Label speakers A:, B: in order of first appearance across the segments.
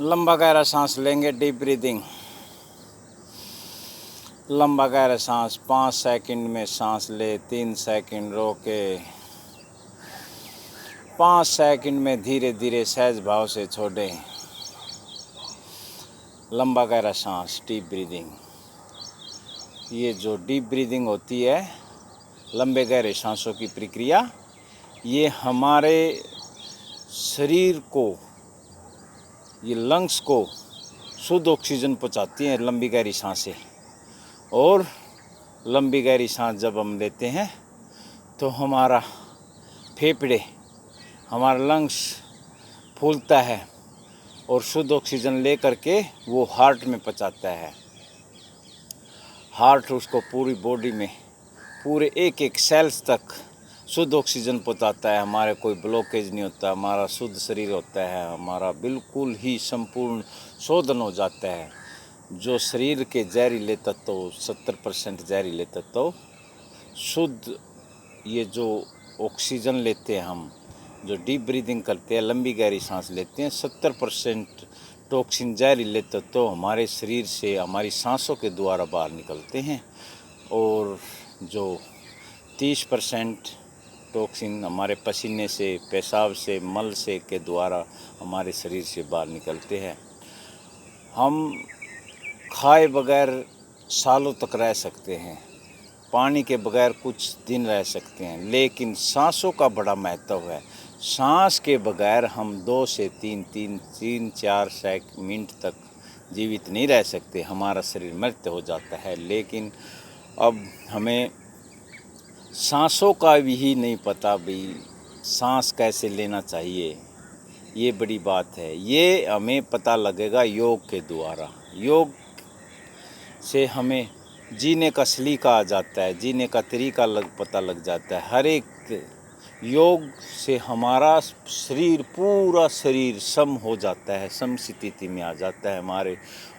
A: लंबा गहरा सांस लेंगे, डीप ब्रीदिंग। लंबा गहरा सांस 5 सेकंड में सांस ले, 3 सेकंड रोके, 5 सेकंड में धीरे धीरे सहज भाव से छोड़ें। लंबा गहरा सांस, डीप ब्रीदिंग। ये जो डीप ब्रीदिंग होती है, लंबे गहरे सांसों की प्रक्रिया, ये हमारे शरीर को, ये लंग्स को शुद्ध ऑक्सीजन पहुंचाती हैं लंबी गहरी सांसें। और लंबी गहरी सांस जब हम लेते हैं तो हमारा फेफड़े, हमारा लंग्स फूलता है और शुद्ध ऑक्सीजन ले करके वो हार्ट में पहुंचाता है। हार्ट उसको पूरी बॉडी में, पूरे एक एक सेल्स तक शुद्ध ऑक्सीजन पहुंचाता है। हमारे कोई ब्लॉकेज नहीं होता, हमारा शुद्ध शरीर होता है, हमारा बिल्कुल ही संपूर्ण शोधन हो जाता है। जो शरीर के जहरीले तत्व, 70% जहरीले तत्व शुद्ध, ये जो ऑक्सीजन लेते हैं हम, जो डीप ब्रीदिंग करते हैं, लंबी गहरी सांस लेते हैं, 70% टॉक्सिन जहरीले तत्व हमारे शरीर से, हमारी सांसों के द्वारा बाहर निकलते हैं। और जो 30% टॉक्सिन हमारे पसीने से, पेशाब से, मल से के द्वारा हमारे शरीर से बाहर निकलते हैं। हम खाए बगैर सालों तक रह सकते हैं, पानी के बगैर कुछ दिन रह सकते हैं, लेकिन सांसों का बड़ा महत्व है। सांस के बगैर हम 2 से 3-4 मिनट तक जीवित नहीं रह सकते, हमारा शरीर मृत हो जाता है। लेकिन अब हमें सांसों का भी नहीं पता भाई सांस कैसे लेना चाहिए, ये बड़ी बात है। ये हमें पता लगेगा योग के द्वारा। योग से हमें जीने का सलीका आ जाता है, जीने का तरीका पता लग जाता है। हर एक योग से हमारा शरीर, पूरा शरीर सम हो जाता है, सम स्थिति में आ जाता है। हमारे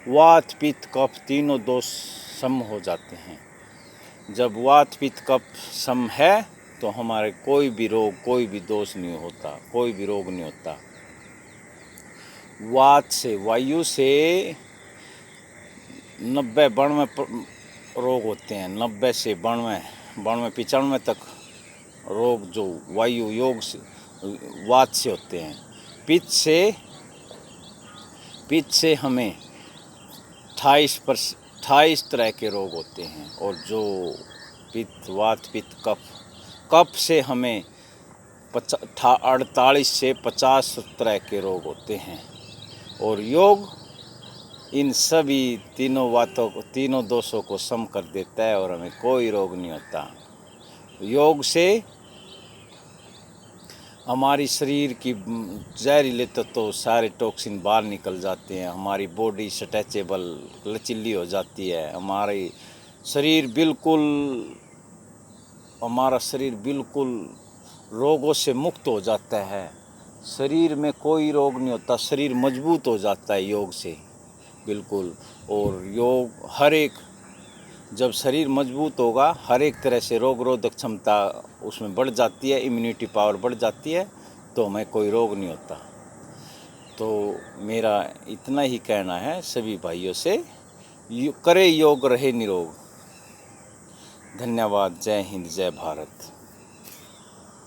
A: वात पित्त कफ तीनों दोष सम हो जाते हैं। जब वात पित्त कफ सम है तो हमारे कोई भी रोग, कोई भी दोष नहीं होता, कोई भी रोग नहीं होता। वात से, वायु से 90-92 रोग होते हैं, 90 से 92-95 तक रोग जो वायु योग से, वात से होते हैं। पित्त से हमें 28 तरह के रोग होते हैं। और जो पित्त, वात, पित्त, कफ से हमें 48 से 50 तरह के रोग होते हैं। और योग इन सभी तीनों दोषों को सम कर देता है और हमें कोई रोग नहीं होता। योग से हमारी शरीर की जहरीले तत्व, सारे टॉक्सिन बाहर निकल जाते हैं। हमारी बॉडी स्ट्रेचेबल, लचीली हो जाती है। हमारा शरीर बिल्कुल रोगों से मुक्त हो जाता है। शरीर में कोई रोग नहीं होता, शरीर मजबूत हो जाता है योग से बिल्कुल। और योग जब शरीर मजबूत होगा, हर एक तरह से रोग रोधक क्षमता उसमें बढ़ जाती है, इम्यूनिटी पावर बढ़ जाती है, तो हमें कोई रोग नहीं होता। तो मेरा इतना ही कहना है सभी भाइयों से, करे योग, रहे निरोग। धन्यवाद। जय हिंद, जय भारत।